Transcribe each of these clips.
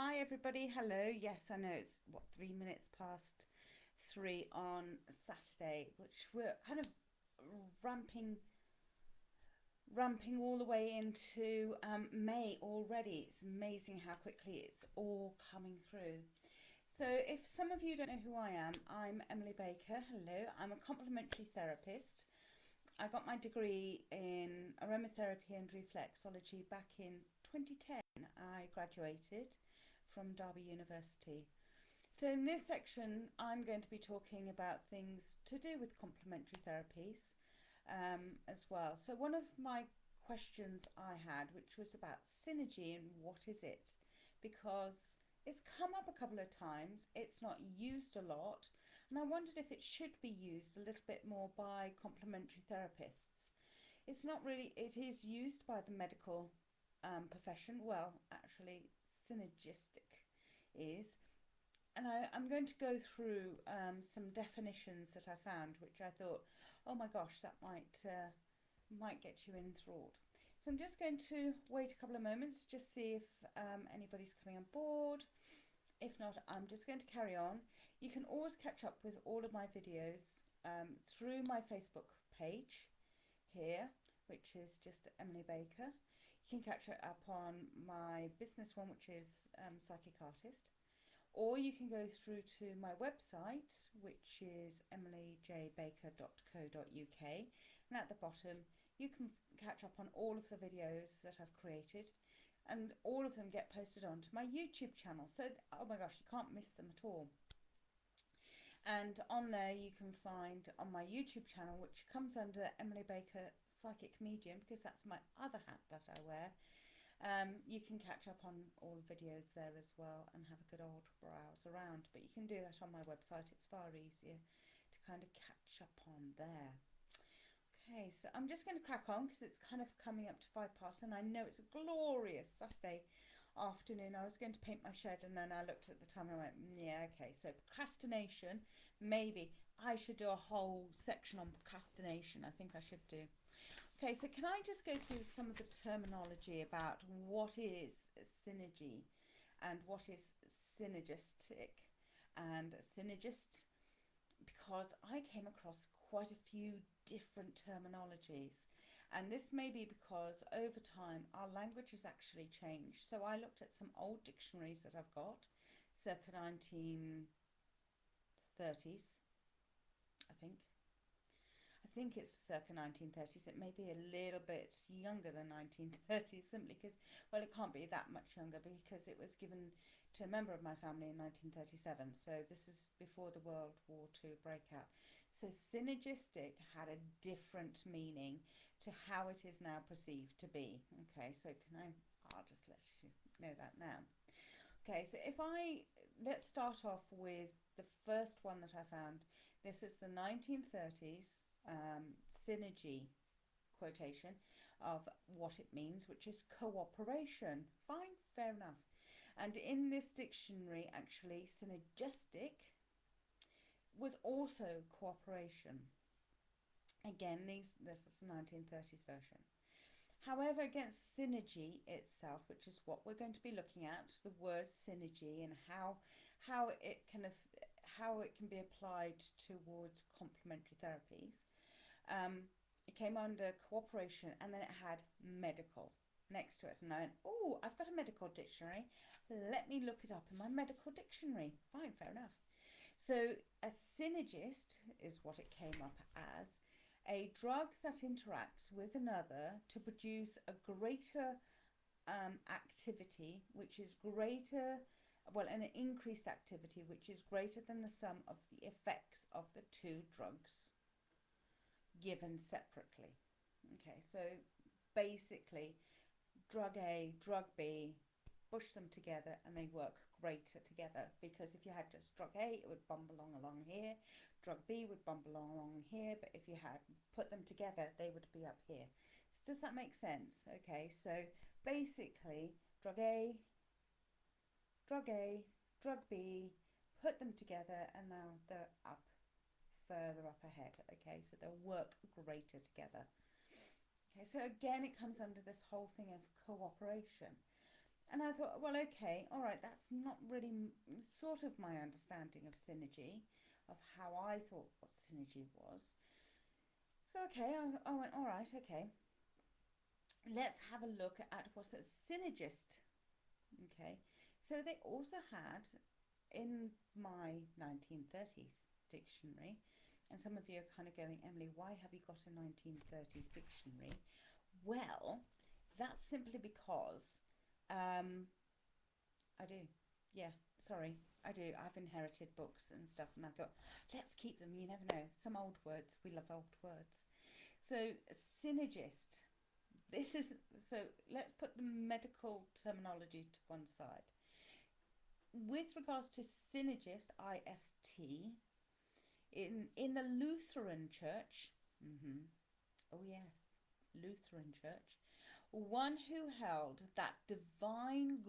Hi everybody, hello. Yes, I know it's 3 minutes past 3 on Saturday, which we're kind of ramping ramping all the way into May already. It's amazing how quickly it's all coming through. So, if some of you don't know who I am, I'm Emily Baker. Hello, I'm a complementary therapist. I got my degree in aromatherapy and reflexology back in 2010. I graduated from Derby University. So, in this section, I'm going to be talking about things to do with complementary therapies as well. So, one of my questions I had, which was about synergy and what is it, because it's come up a couple of times, it's not used a lot, and I wondered if it should be used a little bit more by complementary therapists. It's not really, it is used by the medical profession. Well, actually, synergistic is. And I'm going to go through some definitions that I found, which I thought, oh my gosh, that might get you enthralled. So I'm just going to wait a couple of moments, just see if anybody's coming on board. If not, I'm just going to carry on. You can always catch up with all of my videos through my Facebook page here, which is just Emily Baker. You can catch up on my business one, which is Psychic Artist. Or you can go through to my website, which is emilyjbaker.co.uk, and at the bottom you can catch up on all of the videos that I've created, and all of them get posted onto my YouTube channel. So, oh my gosh, you can't miss them at all. And on there you can find on my YouTube channel, which comes under Emily Baker Psychic Medium, because that's my other hat that I wear. You can catch up on all the videos there as well and have a good old browse around. But you can do that on my website. It's far easier to kind of catch up on there. Okay, so I'm just going to crack on because it's kind of coming up to 5 past, and I know it's a glorious Saturday afternoon. I was going to paint my shed, and then I looked at the time and I went, yeah, okay. So procrastination, maybe I should do a whole section on procrastination. I think I should do. Okay, so can I just go through some of the terminology about what is synergy and what is synergistic and synergist, because I came across quite a few different terminologies, and this may be because over time our language has actually changed. So I looked at some old dictionaries that I've got circa 1930s, I think. I think it's circa 1930s. It may be a little bit younger than 1930s, simply because, well, it can't be that much younger because it was given to a member of my family in 1937. So this is before the World War II breakout. So synergistic had a different meaning to how it is now perceived to be. Okay, so I'll just let you know that now. Okay, so let's start off with the first one that I found. This is the 1930s synergy quotation of what it means, which is cooperation. Fine, fair enough. And in this dictionary, actually, synergistic was also cooperation. Again, this is the 1930s version. However, against synergy itself, which is what we're going to be looking at, the word synergy and how it can be applied towards complementary therapies, it came under cooperation, and then it had medical next to it. And I went, oh, I've got a medical dictionary. Let me look it up in my medical dictionary. Fine, fair enough. So a synergist is what it came up as, a drug that interacts with another to produce a greater activity, which is greater, well, an increased activity, which is greater than the sum of the effects of the two drugs given separately. Okay, so basically, drug A, drug B, push them together and they work greater together, because if you had just drug A, it would bumble along here, drug B would bumble along here, but if you had put them together, they would be up here. So does that make sense? Okay, so basically, drug A, drug B, put them together, and now they're further up ahead. Okay, so they'll work greater together. Okay, so again, it comes under this whole thing of cooperation. And I thought, well, okay, all right, that's not really sort of my understanding of synergy, of how I thought what synergy was. So, okay, I went, all right, okay, let's have a look at what's a synergist. Okay, so they also had in my 1930s dictionary, and some of you are kind of going, Emily, why have you got a 1930s dictionary? Well, that's simply because um, I do. Yeah, sorry, I do. I've inherited books and stuff, and I thought, let's keep them. You never know. Some old words. We love old words. So, synergist. This is so. Let's put the medical terminology to one side. With regards to synergist, IST, in the Lutheran Church. Oh yes, Lutheran Church. One who held that divine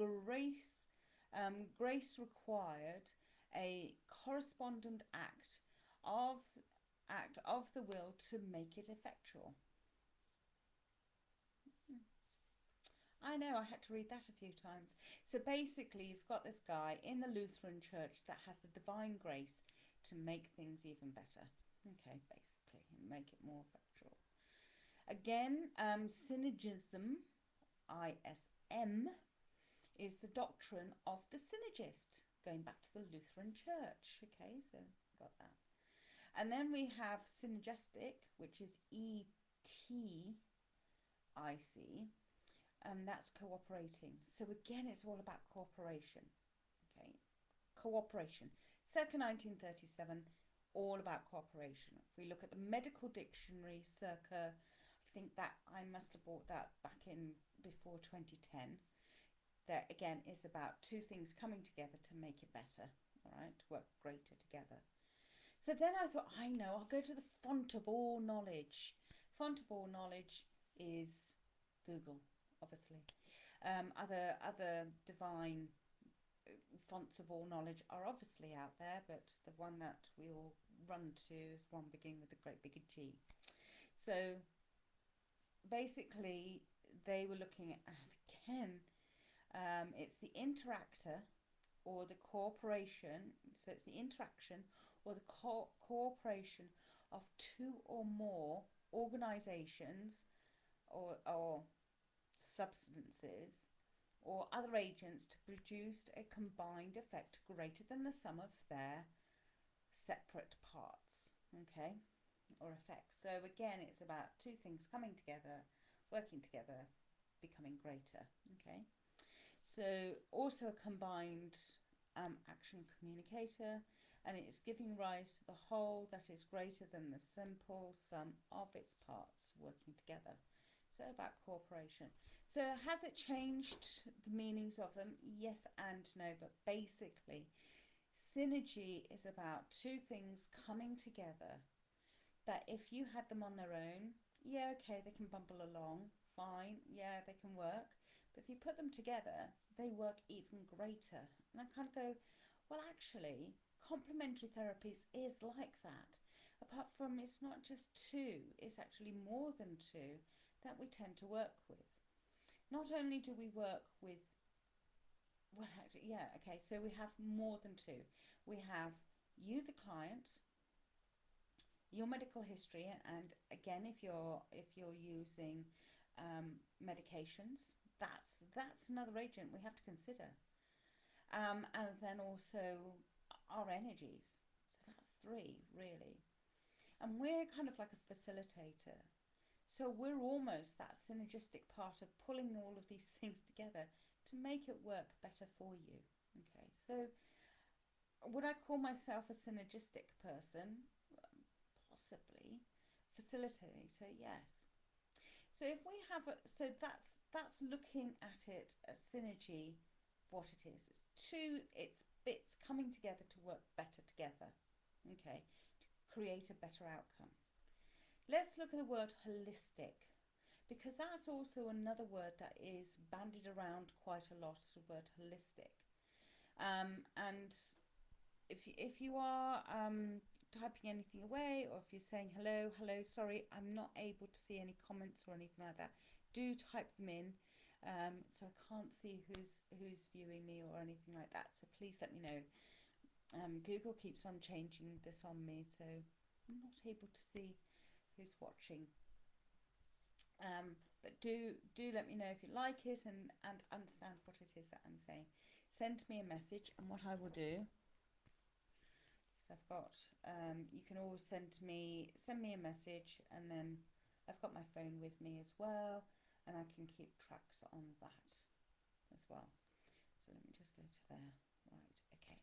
grace required a correspondent of act of the will to make it effectual. I know, I had to read that a few times. So basically, you've got this guy in the Lutheran Church that has the divine grace to make things even better. Okay, basically, make it more effectual. Again, synergism, ISM, is the doctrine of the synergist, going back to the Lutheran Church. Okay, so got that. And then we have synergistic, which is ETIC, and that's cooperating. So again, it's all about cooperation. Okay, cooperation. Circa 1937, all about cooperation. If we look at the medical dictionary, circa, I think that I must have bought that back in before 2010. That again is about two things coming together to make it better. All right, to work greater together. So then I thought, I know, I'll go to the font of all knowledge. Font of all knowledge is Google, obviously. Other divine fonts of all knowledge are obviously out there, but the one that we all run to is one beginning with a great big G. So basically, they were looking at, again, it's the interactor or the cooperation, so it's the interaction or the cooperation of two or more organizations or substances or other agents to produce a combined effect greater than the sum of their separate parts, okay, or effects. So again, it's about two things coming together, working together, becoming greater, okay. So also a combined action communicator, and it is giving rise to the whole that is greater than the simple sum of its parts working together. So about cooperation. So has it changed the meanings of them? Yes and no, but basically synergy is about two things coming together that if you had them on their own, yeah, okay, they can bumble along, fine, yeah, they can work. But if you put them together, they work even greater. And I kind of go, well, actually, complementary therapies is like that. Apart from it's not just two, it's actually more than two that we tend to work with. Not only do we work with, well, actually, yeah, okay, so we have more than two. We have you, the client, your medical history, and again, if you're using medications, that's another agent we have to consider, and then also our energies. So that's three really, and we're kind of like a facilitator. So we're almost that synergistic part of pulling all of these things together to make it work better for you. Okay, so would I call myself a synergistic person? Possibly. Facilitator, yes. So if we have so that's looking at it as synergy, what it is. It's two, it's bits coming together to work better together. Okay, to create a better outcome. Let's look at the word holistic, because that's also another word that is bandied around quite a lot, the word holistic. And if you are typing anything away, or if you're saying hello, sorry, I'm not able to see any comments or anything like that, do type them in. So I can't see who's viewing me or anything like that. So please let me know. Google keeps on changing this on me, so I'm not able to see who's watching. But do let me know if you like it and understand what it is that I'm saying. Send me a message, and what I will do is I've got you can always send me a message, and then I've got my phone with me as well, and I can keep tracks on that as well. So let me just go to there. Right, okay.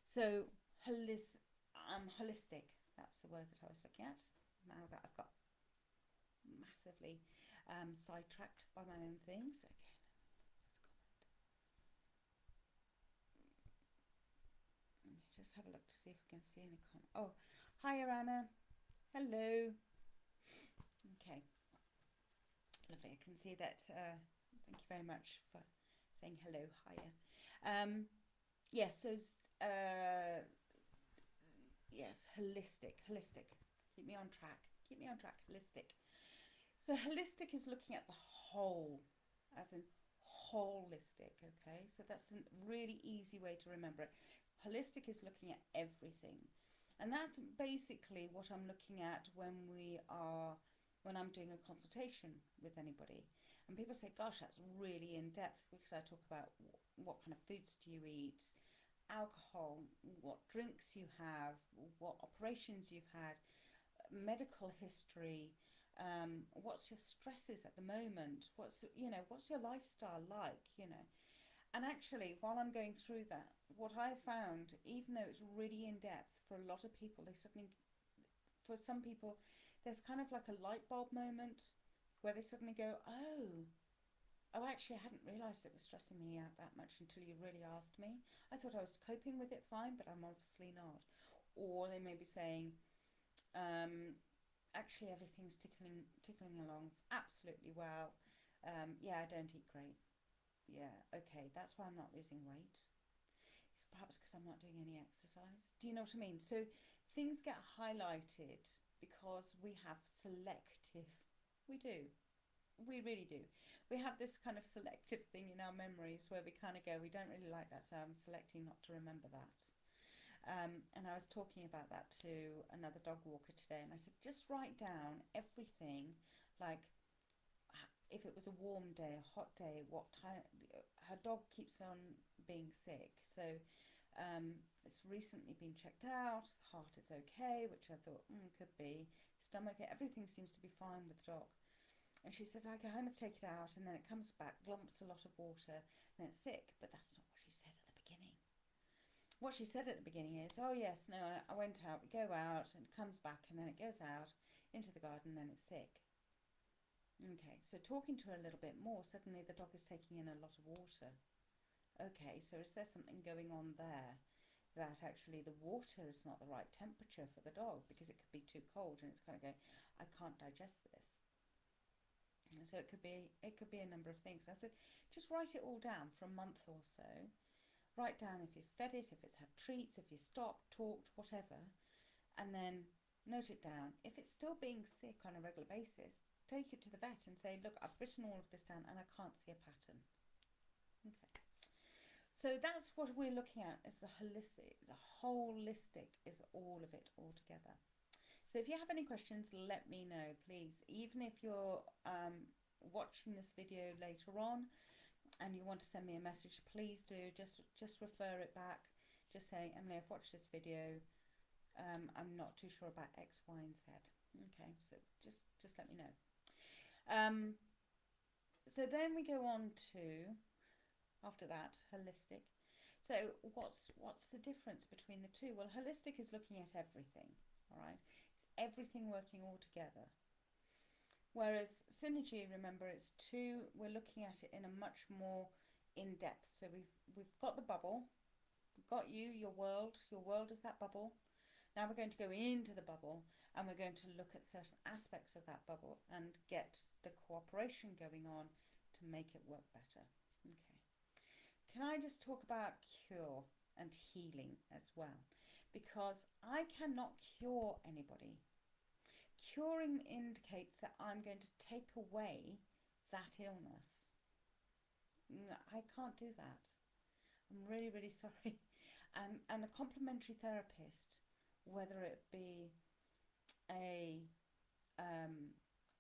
So holistic. That's the word that I was looking at. Now that I've got massively sidetracked by my own things. Okay, just have a look to see if we can see any comment. Oh, hi, Anna. Hello. Okay, lovely. I can see that. Thank you very much for saying hello. Hiya. Yes. So, yes, holistic. Keep me on track. Keep me on track. Holistic. So holistic is looking at the whole, as in holistic, okay? So that's a really easy way to remember it. Holistic is looking at everything. And that's basically what I'm looking at when I'm doing a consultation with anybody. And people say, gosh, that's really in depth, because I talk about what kind of foods do you eat, alcohol, what drinks you have, what operations you've had, medical history, what's your stresses at the moment, what's your lifestyle like, and actually while I'm going through that, what I found, even though it's really in depth, for a lot of people, for some people there's kind of like a light bulb moment where they suddenly go, oh, actually I hadn't realized it was stressing me out that much until you really asked me. I thought I was coping with it fine, but I'm obviously not. Or they may be saying, actually everything's tickling along absolutely well. Yeah, I don't eat great. Yeah, okay, that's why I'm not losing weight. It's perhaps because I'm not doing any exercise. Do you know what I mean? So things get highlighted because we have selective. We do. We really do. We have this kind of selective thing in our memories where we kind of go, we don't really like that, so I'm selecting not to remember that. And I was talking about that to another dog walker today, and I said, just write down everything, like if it was a warm day, a hot day, what time. Her dog keeps on being sick, so it's recently been checked out. The heart is okay, which I thought could be. Stomach, everything seems to be fine with the dog. And she says, I kind of take it out, and then it comes back, glumps a lot of water, and it's sick. But that's not what she said at the beginning. What she said at the beginning is, oh yes, no, I went out, we go out, and it comes back, and then it goes out into the garden, and then it's sick. Okay, so talking to her a little bit more, suddenly the dog is taking in a lot of water. Okay, so is there something going on there, that actually the water is not the right temperature for the dog, because it could be too cold, and it's kind of going, I can't digest this. So it could be a number of things. I said, just write it all down for a month or so. Write down if you've fed it, if it's had treats, if you stopped, talked, whatever, and then note it down. If it's still being sick on a regular basis, take it to the vet and say, look, I've written all of this down and I can't see a pattern. Okay. So that's what we're looking at, is the holistic. The holistic is all of it all together. So if you have any questions, let me know, please. Even if you're watching this video later on and you want to send me a message, please do. Just refer it back. Just saying, Emily, I've watched this video. I'm not too sure about X, Y, and Z. Okay, so just let me know. So then we go on to, after that, holistic. So what's the difference between the two? Well, holistic is looking at everything, all right? Everything working all together. Whereas synergy, remember, it's two, we're looking at it in a much more in depth. So we've got the bubble, we've got you, your world is that bubble. Now we're going to go into the bubble, and we're going to look at certain aspects of that bubble and get the cooperation going on to make it work better. Okay. Can I just talk about cure and healing as well? Because I cannot cure anybody. Curing indicates that I'm going to take away that illness. I can't do that. I'm really, really sorry. And a complementary therapist, whether it be a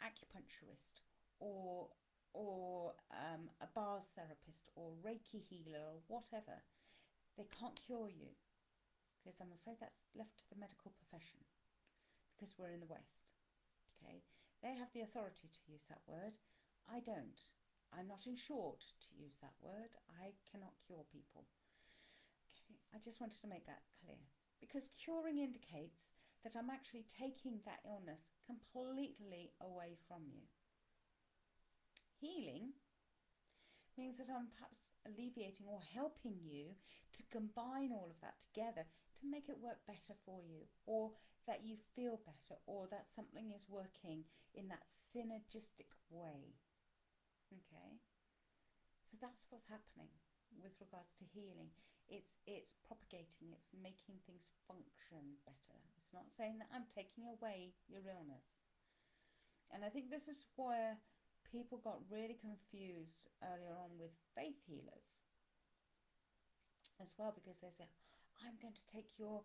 acupuncturist or a bars therapist or Reiki healer or whatever, they can't cure you, because I'm afraid that's left to the medical profession, because we're in the West. Okay, they have the authority to use that word. I don't. I'm not insured to use that word. I cannot cure people. Okay, I just wanted to make that clear, because curing indicates that I'm actually taking that illness completely away from you. Healing means that I'm perhaps alleviating or helping you to combine all of that together to make it work better for you, or that you feel better, or that something is working in that synergistic way. Okay, so that's what's happening with regards to healing. It's propagating, it's making things function better. It's not saying that I'm taking away your illness. And I think this is where people got really confused earlier on with faith healers as well, because they say, I'm going to take your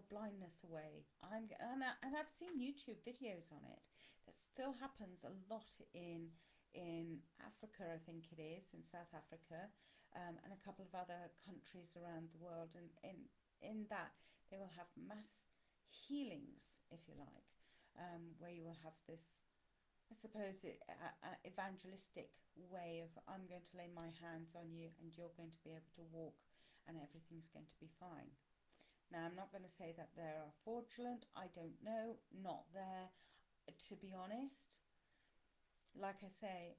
blindness away. And I've seen YouTube videos on it. That still happens a lot in Africa, I think it is, in South Africa, and a couple of other countries around the world. And in that, they will have mass healings, if you like, where you will have this, I suppose, evangelistic way of, I'm going to lay my hands on you and you're going to be able to walk and everything's going to be fine. Now, I'm not going to say that they are fraudulent. I don't know. Not there, to be honest. Like I say,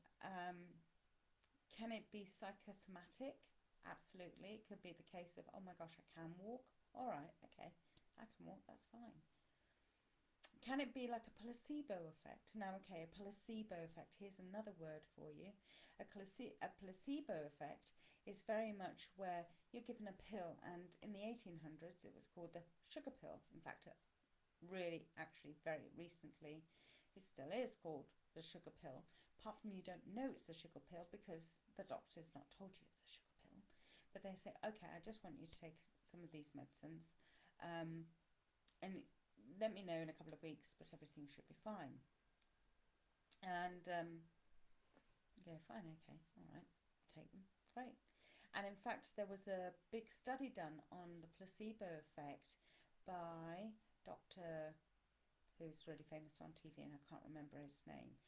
can it be psychosomatic? Absolutely. It could be the case of, oh my gosh, I can walk. All right, okay, I can walk, that's fine. Can it be like a placebo effect? Now, okay, a placebo effect, here's another word for you. A placebo effect is very much where you're given a pill, and in the 1800s it was called the sugar pill. In fact, really, actually, very recently, it still is called the sugar pill. Apart from you don't know it's a sugar pill because the doctor's not told you it's a sugar pill. But they say, okay, I just want you to take some of these medicines, and let me know in a couple of weeks, but everything should be fine. And okay, fine, okay, all right, take them, great. And in fact, there was a big study done on the placebo effect by Dr. who's really famous on TV, and I can't remember his name.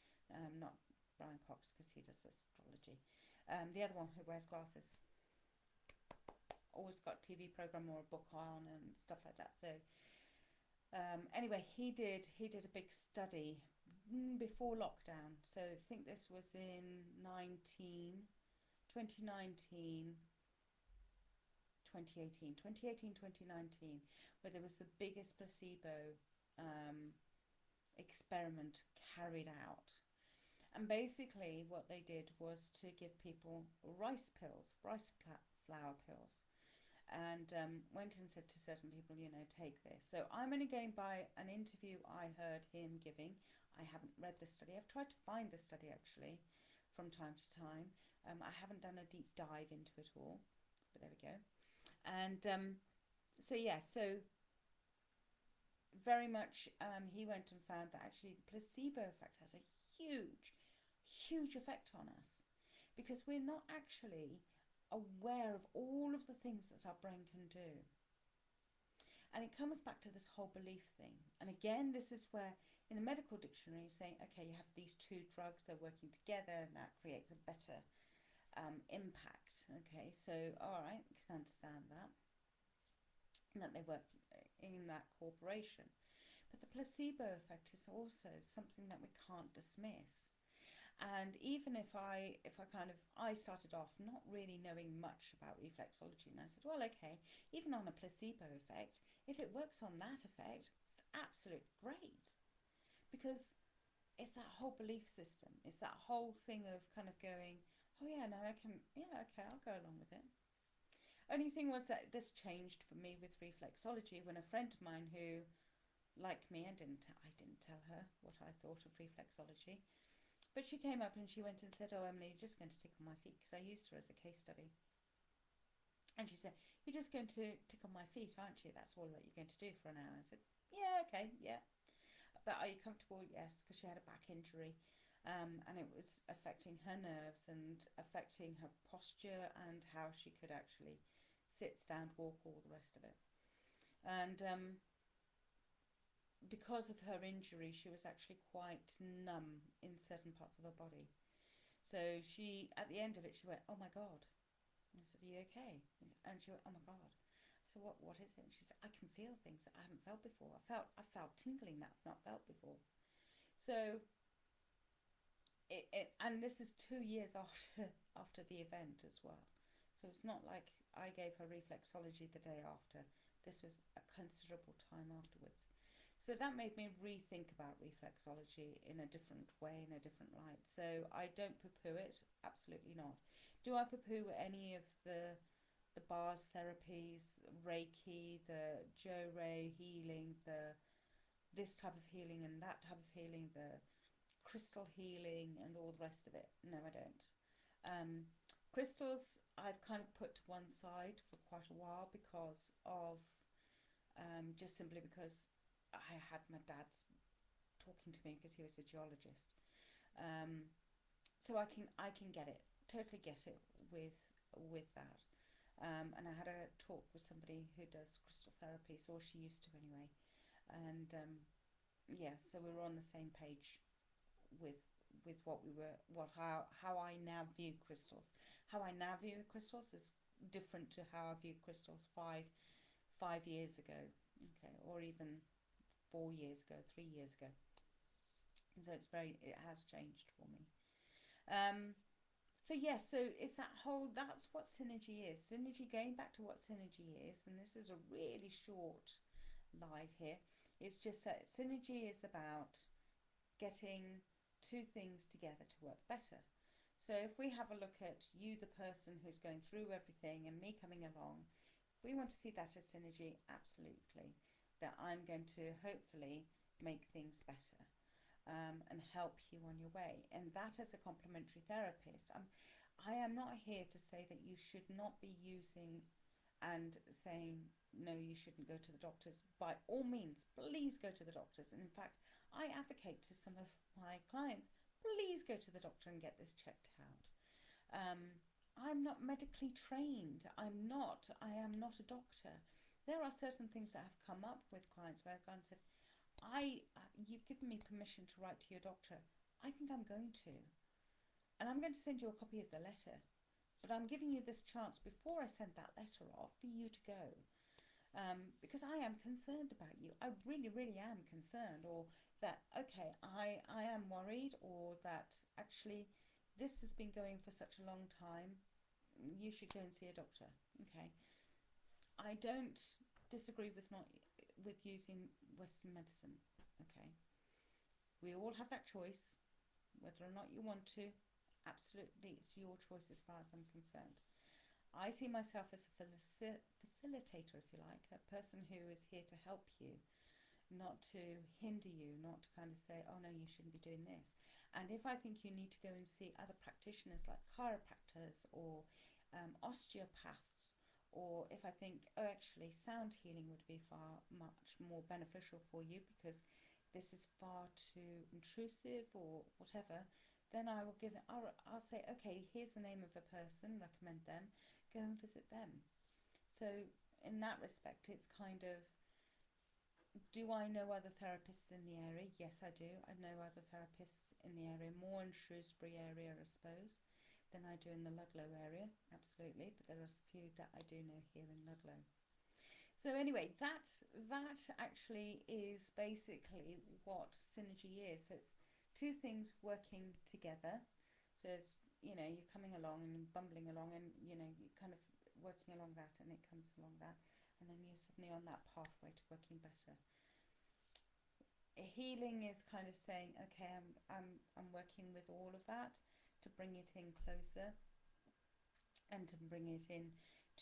Not Brian Cox, because he does astrology. The other one who wears glasses, always got a TV program or a book on and stuff like that. So anyway, he did a big study before lockdown. So I think this was in 2019, 2019, where there was the biggest placebo experiment carried out. And basically what they did was to give people rice flour pills, and went and said to certain people, you know, take this. So I'm only going by an interview I heard him giving. I haven't read the study. I've tried to find the study actually from time to time. I haven't done a deep dive into it all, but there we go. And so yeah, so very much he went and found that actually the placebo effect has a huge effect on us, because we're not actually aware of all of the things that our brain can do. And it comes back to this whole belief thing. And again, this is where in the medical dictionary saying, okay, you have these two drugs, they're working together, and that creates a better impact. Okay, so all right, I can understand that, and that they work in that corporation. But the placebo effect is also something that we can't dismiss. And even if I started off not really knowing much about reflexology, and I said, well, okay, even on a placebo effect, if it works on that effect, absolute great. Because it's that whole belief system. It's that whole thing of kind of going, oh yeah, no, I can, yeah, okay, I'll go along with it. Only thing was that this changed for me with reflexology when a friend of mine who, like me, I didn't tell her what I thought of reflexology. But she came up and she went and said, "Oh, Emily, you're just going to tick on my feet," because I used her as a case study. And she said, "You're just going to tick on my feet, aren't you? That's all that you're going to do for an hour." I said, "Yeah, okay, yeah. But are you comfortable?" Yes, because she had a back injury, and it was affecting her nerves and affecting her posture and how she could actually sit, stand, walk, all the rest of it. And because of her injury, she was actually quite numb in certain parts of her body. So she, at the end of it, she went, "Oh my God." And I said, "Are you okay?" And she went, "Oh my God." I said, What is it?" And she said, "I can feel things that I haven't felt before. I felt tingling that I've not felt before." So and this is 2 years after the event as well. So it's not like I gave her reflexology the day after. This was a considerable time afterwards. So that made me rethink about reflexology in a different way, in a different light. So I don't poo-poo it, absolutely not. Do I poo-poo any of the bars therapies, Reiki, the Joe Ray healing, the this type of healing and that type of healing, the crystal healing and all the rest of it? No, I don't. Um, Crystals I've kind of put to one side for quite a while because of just simply because I had my dad's talking to me because he was a geologist. Um, so I can get it, totally get it with that. And I had a talk with somebody who does crystal therapy, or she used to anyway. And yeah, so we were on the same page with what we were, what how I now view crystals. How I now view crystals is different to how I viewed crystals five years ago, okay, or even 4 years ago, 3 years ago. And so it has changed for me. Um, so yeah, so it's that's what synergy is. Synergy, going back to what synergy is, and this is a really short live here. It's just that synergy is about getting two things together to work better. So if we have a look at you, the person who's going through everything, and me coming along, we want to see that as synergy, absolutely. That I'm going to hopefully make things better, and help you on your way. And that as a complementary therapist, I am not here to say that you should not be using and saying, no, you shouldn't go to the doctors. By all means, please go to the doctors. And in fact, I advocate to some of my clients, please go to the doctor and get this checked out. Um, I'm not medically trained. I am not a doctor. There are certain things that have come up with clients where I've gone and said, you've given me permission to write to your doctor. I think I'm going to. And I'm going to send you a copy of the letter. But I'm giving you this chance before I send that letter off for you to go. Because I am concerned about you. I really, really am concerned. Or that, okay, I am worried, or that actually this has been going for such a long time. You should go and see a doctor. Okay. I don't disagree with not with using Western medicine. Okay. We all have that choice, whether or not you want to. Absolutely, it's your choice as far as I'm concerned. I see myself as a facilitator, if you like, a person who is here to help you, not to hinder you, not to kind of say, oh no, you shouldn't be doing this. And if I think you need to go and see other practitioners like chiropractors or osteopaths, or if I think, oh, actually, sound healing would be far much more beneficial for you because this is far too intrusive or whatever, then I will give it, I'll say, okay, here's the name of a person, recommend them, go and visit them. So in that respect, it's kind of, do I know other therapists in the area? Yes, I do. I know other therapists in the area, more in Shrewsbury area, I suppose, than I do in the Ludlow area, absolutely. But there are a few that I do know here in Ludlow. So anyway, that actually is basically what synergy is. So it's two things working together. So it's, you're coming along and bumbling along, and you're kind of working along that, and it comes along that, and then you're suddenly on that pathway to working better. Healing is kind of saying, okay, I'm working with all of that to bring it in closer and to bring it in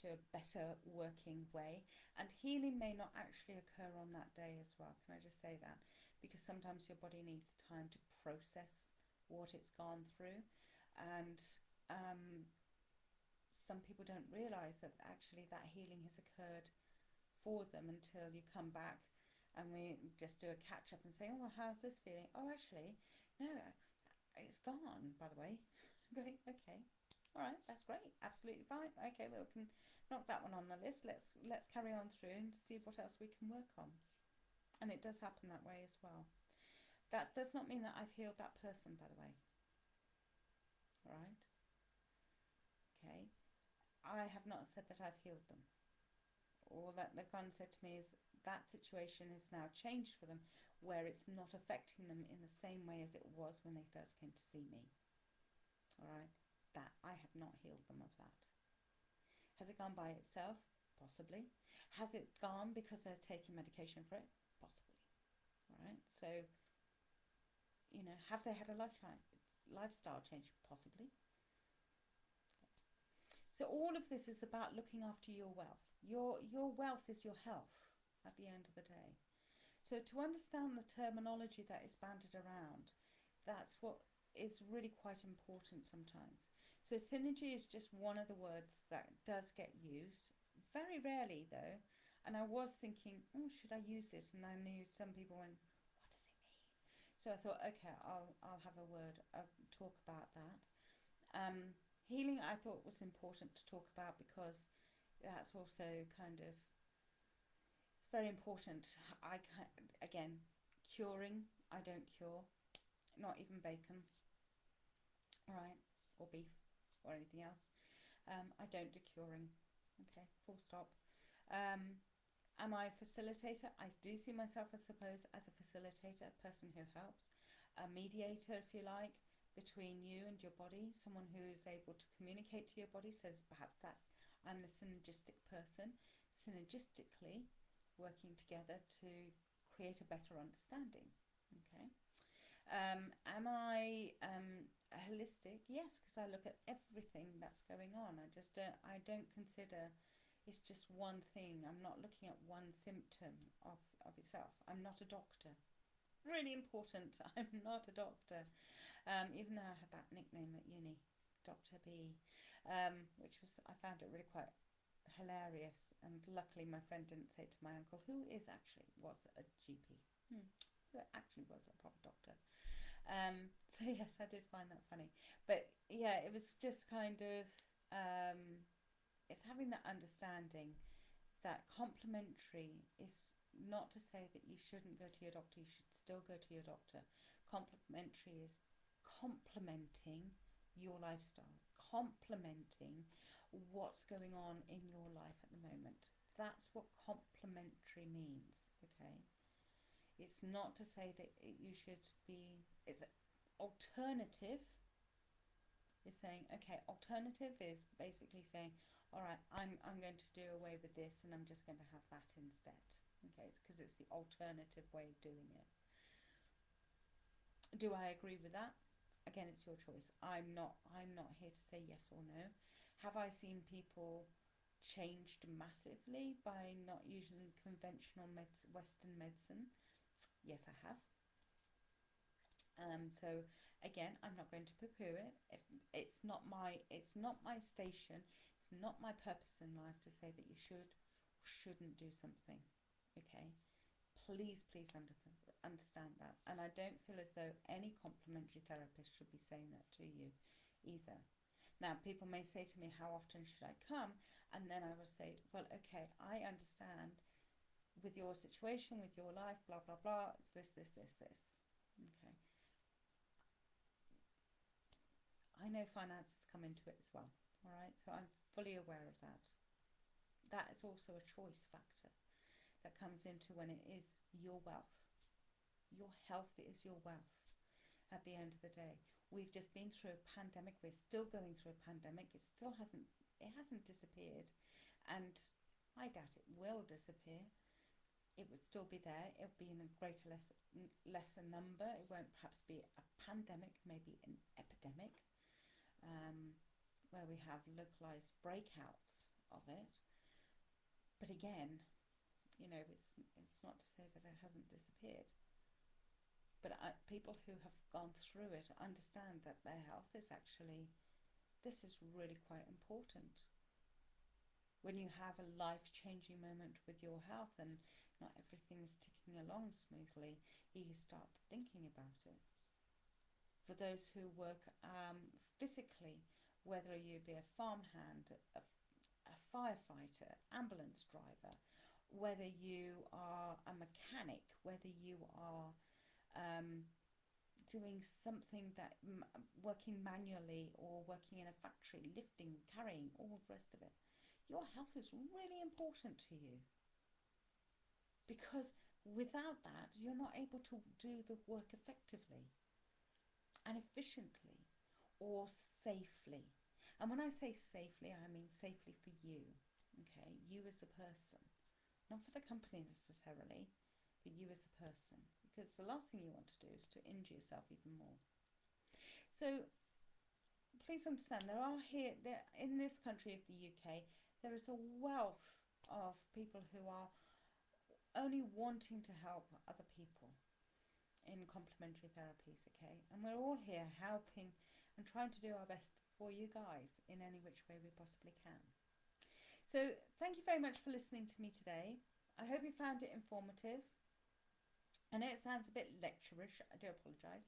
to a better working way. And healing may not actually occur on that day as well. Can I just say that? Because sometimes your body needs time to process what it's gone through. And some people don't realize that actually that healing has occurred for them until you come back and we just do a catch up and say, oh, well, how's this feeling? Oh, actually, no, it's gone, by the way. Going, okay, all right, that's great, absolutely fine. Okay, well, we can knock that one on the list. Let's carry on through and see what else we can work on. And it does happen that way as well. That does not mean that I've healed that person, by the way. All right. Okay. I have not said that I've healed them. All that they've gone and said to me is that situation has now changed for them, where it's not affecting them in the same way as it was when they first came to see me. All right. That I have not healed them of that. Has it gone by itself? Possibly. Has it gone because they're taking medication for it? Possibly. All right. So, you know, have they had a lifestyle change? Possibly. So all of this is about looking after your wealth. Your wealth is your health at the end of the day. So to understand the terminology that is bandied around, that's what is really quite important sometimes. So synergy is just one of the words that does get used. Very rarely though. And I was thinking, oh, should I use it? And I knew some people went, what does it mean? So I thought, okay, I'll have a word, talk about that. Healing I thought was important to talk about because that's also kind of very important. Again, curing, I don't cure, not even bacon, right, or beef or anything else. I don't do curing. Okay, full stop. Am I a facilitator? I do see myself, I suppose, as a facilitator, a person who helps, a mediator, if you like, between you and your body, someone who is able to communicate to your body. So perhaps I'm the synergistic person, synergistically working together to create a better understanding. Okay. Am I holistic? Yes, because I look at everything that's going on. I don't consider it's just one thing. I'm not looking at one symptom of itself. I'm not a doctor. Really important. I'm not a doctor. Even though I had that nickname at uni, Dr. B, which I found it really quite hilarious. And luckily my friend didn't say it to my uncle, who was a GP, who actually was a proper doctor. So yes, I did find that funny. But yeah, it was just kind of, it's having that understanding that complementary is not to say that you shouldn't go to your doctor, you should still go to your doctor. Complementary is complementing your lifestyle, complementing what's going on in your life at the moment. That's what complementary means, okay? It's not to say that you should be, it's alternative is saying, okay, alternative is basically saying, all right, I'm going to do away with this and I'm just going to have that instead. Okay, it's because it's the alternative way of doing it. Do I agree with that? Again, it's your choice. I'm not here to say yes or no. Have I seen people changed massively by not using conventional Western medicine? Yes, I have. So again, I'm not going to poo-poo it. It's not my station. It's not my purpose in life to say that you should or shouldn't do something. Okay, please understand that. And I don't feel as though any complementary therapist should be saying that to you either. Now, people may say to me, how often should I come? And then I will say, well, okay, I understand with your situation, with your life, blah, blah, blah, it's this. Okay. I know finances come into it as well, all right? So I'm fully aware of that. That is also a choice factor that comes into when it is your wealth. Your health is your wealth at the end of the day. We've just been through a pandemic. We're still going through a pandemic. It hasn't disappeared, and I doubt it will disappear. It would still be there. It'll be in a lesser number. It won't perhaps be a pandemic, maybe an epidemic, where we have localized breakouts of it. But again, you know, it's not to say that it hasn't disappeared. But people who have gone through it understand that their health is actually, this is really quite important. When you have a life-changing moment with your health and not everything is ticking along smoothly, you start thinking about it. For those who work physically, whether you be a farmhand, a firefighter, ambulance driver, whether you are a mechanic, whether you are doing something that working manually or working in a factory, lifting, carrying, all the rest of it, your health is really important to you, because without that you're not able to do the work effectively and efficiently or safely. And when I say safely, I mean safely for you, okay, you as a person, not for the company necessarily, but you as a person, because the last thing you want to do is to injure yourself even more. So please understand, there in this country of the UK, there is a wealth of people who are only wanting to help other people in complementary therapies, okay? And we're all here helping and trying to do our best for you guys in any which way we possibly can. So thank you very much for listening to me today. I hope you found it informative. I know it sounds a bit lecturish, I do apologise.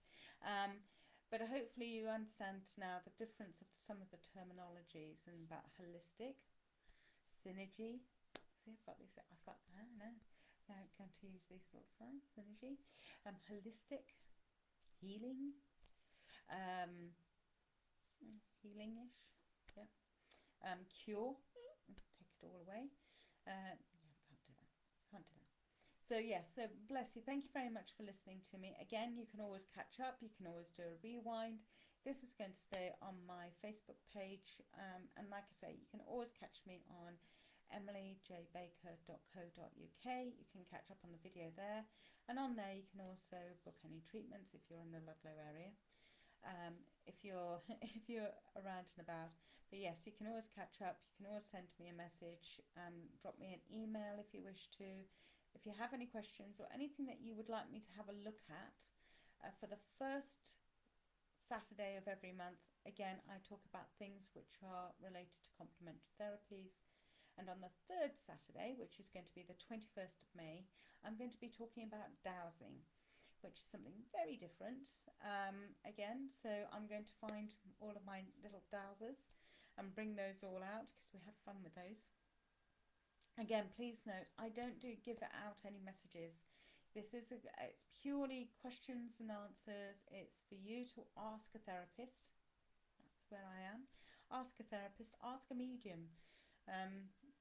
But hopefully you understand now the difference of some of the terminologies and about holistic, synergy. See, I've got these. Now I'm going to use these little signs. Synergy, holistic, healing, healing-ish. Yeah. Cure. Take it all away. Yeah, can't do that. Can't do that. So yes, so bless you. Thank you very much for listening to me. Again, you can always catch up. You can always do a rewind. This is going to stay on my Facebook page. And like I say, you can always catch me on emilyjbaker.co.uk. You can catch up on the video there. And on there, you can also book any treatments if you're in the Ludlow area. If you're if you're around and about. But yes, you can always catch up. You can always send me a message. Drop me an email if you wish to. If you have any questions or anything that you would like me to have a look at, for the first Saturday of every month, again, I talk about things which are related to complementary therapies. And on the third Saturday, which is going to be the 21st of May, I'm going to be talking about dowsing, which is something very different. Again, so I'm going to find all of my little dowsers and bring those all out because we have fun with those. Again, please note, I don't give out any messages. It's purely questions and answers. It's for you to ask a therapist. That's where I am. Ask a therapist, ask a medium.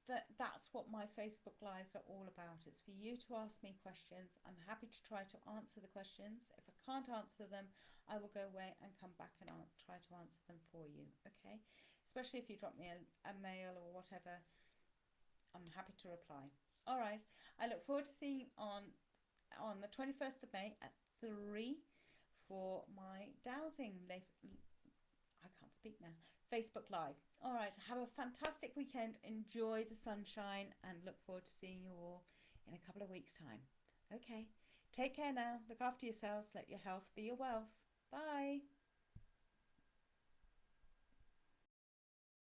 That's what my Facebook Lives are all about. It's for you to ask me questions. I'm happy to try to answer the questions. If I can't answer them, I will go away and come back and I'll try to answer them for you, okay? Especially if you drop me a mail or whatever, I'm happy to reply. All right, I look forward to seeing you on the 21st of May at 3 for my dowsing. I can't speak now. Facebook Live. All right, have a fantastic weekend. Enjoy the sunshine and look forward to seeing you all in a couple of weeks' time. Okay, take care now. Look after yourselves. Let your health be your wealth. Bye.